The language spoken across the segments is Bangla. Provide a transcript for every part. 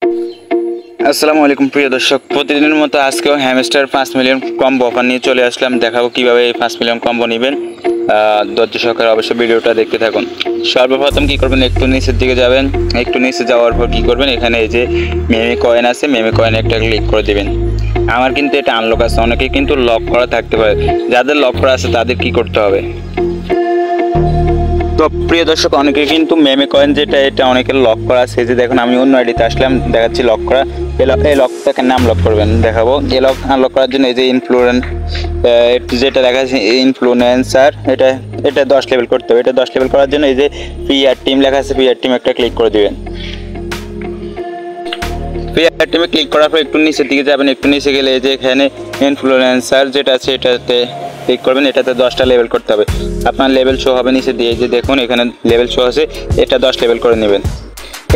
আসসালামু আলাইকুম প্রিয় দর্শক, প্রতিদিনের মতো আজকেও হ্যামস্টার 5 মিলিয়ন কম্বো অফার নিয়ে চলে আসলাম। দেখাবো কিভাবে এই 5 মিলিয়ন কম্বো নেবেন। ধৈর্য সহকারে অবশ্যই ভিডিওটা দেখতে থাকুন। সর্বপ্রথম কি করবেন, একটু নিচের দিকে যাবেন। একটু নিচে যাওয়ার পর কি করবেন, এখানে এই যে মেমি কয়েন আছে, মেমি কয়েন একটা ক্লিক করে দিবেন। আমার কিন্তু এটা আনলক আছে, অনেকে কিন্তু লক করা থাকতে পারে। যাদের লক করা আছে তাদের কি করতে হবে, তো প্রিয় দর্শক, অনেকে কিন্তু মেমে কয়েন যেটা এটা অনেকের লক করা আছে। যে দেখুন আমি অন্য আইডিতে আসলাম, দেখাচ্ছি লক করা। এই লকটাকে নাম লক করবেন, দেখাবো। এই লক আনলক করার জন্য এই যে যেটা দেখা যাচ্ছে ইনফ্লুয়েন্সার, এটা 10 লেভেল করতে হবে। এটা 10 লেভেল করার জন্য এই যে পিআর টিম লেখা আছে, পিআর টিম একটা ক্লিক করে দিবেন। পিআর টিমে ক্লিক করার পর একটু নিচের দিকে যাবেন। একটু নিচে গেলে এই যে এখানে ইনফ্লুয়েন্সার যেটা আছে এটাতে ক্লিক করবেন। এটাতে 10টা লেভেল করতে হবে। আপনার লেভেল শো হবে নিচে দিয়ে, যে দেখুন এখানে লেভেল শো আছে। এটা 10 লেভেল করে নেবেন।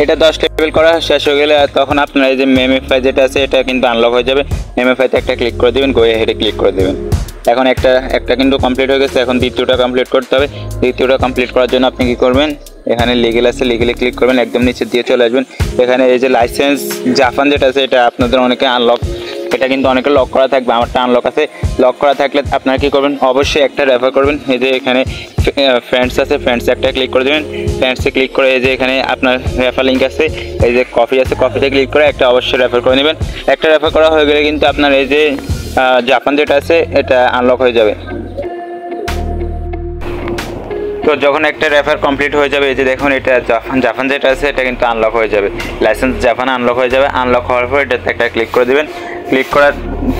এটা 10 লেভেল করা শেষ হয়ে গেলে তখন আপনার এই যে মেমিফাই যেটা আছে এটা কিন্তু আনলক হয়ে যাবে। মেমিফাইতে একটা ক্লিক করে দেবেন, গো হেডে ক্লিক করে দেবেন। এখন একটা কিন্তু কমপ্লিট হয়ে গেছে। এখন দ্বিতীয়টা কমপ্লিট করতে হবে। দ্বিতীয়টা কমপ্লিট করার জন্য আপনি কি করবেন, এখানে লিগেল আছে, লিগেলে ক্লিক করবেন। একদম নিচে দিয়ে চলে আসবেন। এখানে এই যে লাইসেন্স জাপান যেটা আছে এটা আপনাদের অনেকে আনলক, এটা কিন্তু অনেকে লক করা থাকবে। আমারটা আনলক আছে। লক করা থাকলে আপনারা কি করবেন, অবশ্যই একটা রেফার করবেন। এই যে এখানে ফ্রেন্ডস আছে, ফ্রেন্ডসে একটা ক্লিক করে দেবেন। ফ্রেন্ডসে ক্লিক করে এই যে এখানে আপনার রেফার লিঙ্ক আছে, এই যে কফি আছে, কফিতে ক্লিক করে একটা অবশ্যই রেফার করে নেবেন। একটা রেফার করা হয়ে গেলে কিন্তু আপনার এই যে জাপান যেটা আছে এটা আনলক হয়ে যাবে। তো যখন একটা রেফার কমপ্লিট হয়ে যাবে, এই যে দেখুন এটা জাপান যেটা আছে এটা কিন্তু আনলক হয়ে যাবে। লাইসেন্স জাপান আনলক হয়ে যাবে। আনলক হওয়ার পর এটাতে একটা ক্লিক করে দেবেন।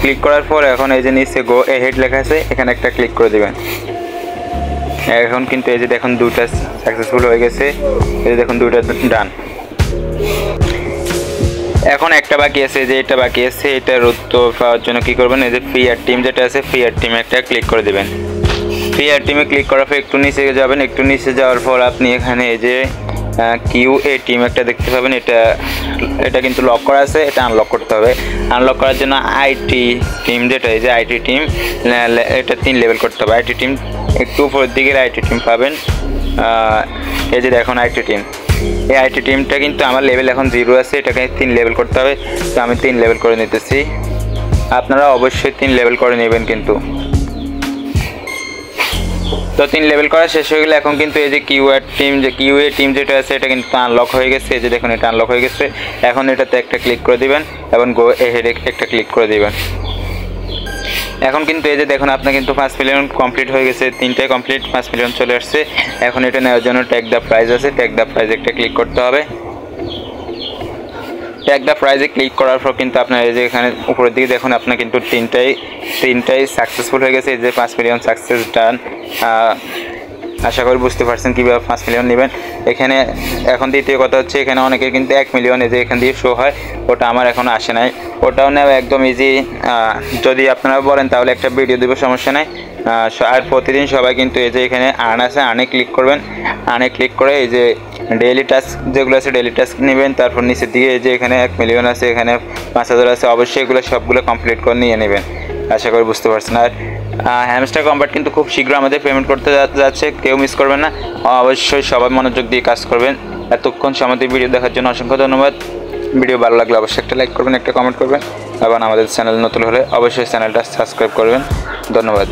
ক্লিক করার পর এখন এই যে নিচে গো হেড লেখা আছে, এখানে একটা ক্লিক করে দেবেন। এখন কিন্তু এই যে দেখুন দুটো সাকসেসফুল হয়ে গেছে। এই যে দেখুন দুটো ডান। এখন একটা বাকি আছে, যে এটা বাকি আছে। এটার উত্তর পাওয়ার জন্য কি করবেন, এই যে পিআর টিম যেটা আছে, পিআর টিমে একটা ক্লিক করে দেবেন। পিআর টিমে ক্লিক করার পর একটু নিচে যাবেন। একটু নিচে যাওয়ার পর আপনি এখানে এই যে কিউএ টিম একটা দেখতে পাবেন। এটা কিন্তু লক করা আছে, এটা আনলক করতে হবে। আনলক করার জন্য আইটি টিম যেটা, এই যে আইটি টিম, এটা 3 লেভেল করতে হবে। আইটি টিম একটু উপরের দিকে আইটি টিম পাবেন। এই যে দেখুন আইটি টিম, এই আইটি টিমটা কিন্তু আমার লেভেল এখন 0 আছে। এটাকে 3 লেভেল করতে হবে। তো আমি 3 লেভেল করে নিতেছি। আপনারা অবশ্যই 3 লেভেল করে নেবেন কিন্তু। তো 3 লেভেল করা শেষ হয়ে গেলে এখন কিন্তু এই যে কিউএ টিম যেটা আছে এটা কিন্তু আনলক হয়ে গেছে। এই যে দেখুন এটা আনলক হয়ে গেছে। এখন এটাতে একটা ক্লিক করে দিবেন এবং গো হেডে একটা ক্লিক করে দিবেন। এখন কিন্তু এই যে দেখুন আপনার কিন্তু 5 মিলিয়ন কমপ্লিট হয়ে গেছে। 3টাই কমপ্লিট, 5 মিলিয়ন চলে আসছে। এখন এটা নেওয়ার জন্য ট্যাগ দ্য প্রাইজ আছে, ট্যাগ দ্য প্রাইজ একটা ক্লিক করতে হবে। ট্যাগ দ্য প্রাইজে ক্লিক করার পর কিন্তু আপনার এই যে এখানে উপরের দিকে দেখুন আপনার কিন্তু তিনটাই সাকসেসফুল হয়ে গেছে। এই যে 5 মিলিয়ন সাকসেস ডান। আশা করি বুঝতে পারছেন কীভাবে 5 মিলিয়ন নেবেন। এখানে এখন দ্বিতীয় কথা হচ্ছে, এখানে অনেকের কিন্তু 1 মিলিয়ন এই যে এখান দিয়ে শো হয়, ওটা আমার এখনও আসে নাই। ওটাও নেওয়া একদম ইজি। যদি আপনারা বলেন তাহলে একটা ভিডিও দেবো, সমস্যা নাই। আর প্রতিদিন সবাই কিন্তু এই যে এখানে আর্ন আছে, আর্নে ক্লিক করবেন। আর্নে ক্লিক করে এই যে ডেইলি টাস্ক যেগুলো আছে ডেইলি টাস্ক নেবেন। তারপর নিচের দিকে এই যে এখানে 1 মিলিয়ন আছে, এখানে 5000 আছে। অবশ্যই এগুলো সবগুলো কমপ্লিট করে নিয়ে নেবেন। আশা করি বুঝতে পারছেন। আর হ্যামস্টার কম্বাট কিন্তু খুব শীঘ্র আমাদের পেমেন্ট করতে যাচ্ছে, কেউ মিস করবেন না। অবশ্যই সবাই মনোযোগ দিয়ে কাজ করবেন। এতক্ষণ সময় ভিডিও দেখার জন্য অসংখ্য ধন্যবাদ। ভিডিও ভালো লাগলে অবশ্যই একটা লাইক করবেন, একটা কমেন্ট করবেন এবং আমাদের চ্যানেল নতুন হলে অবশ্যই চ্যানেলটা সাবস্ক্রাইব করবেন। ধন্যবাদ।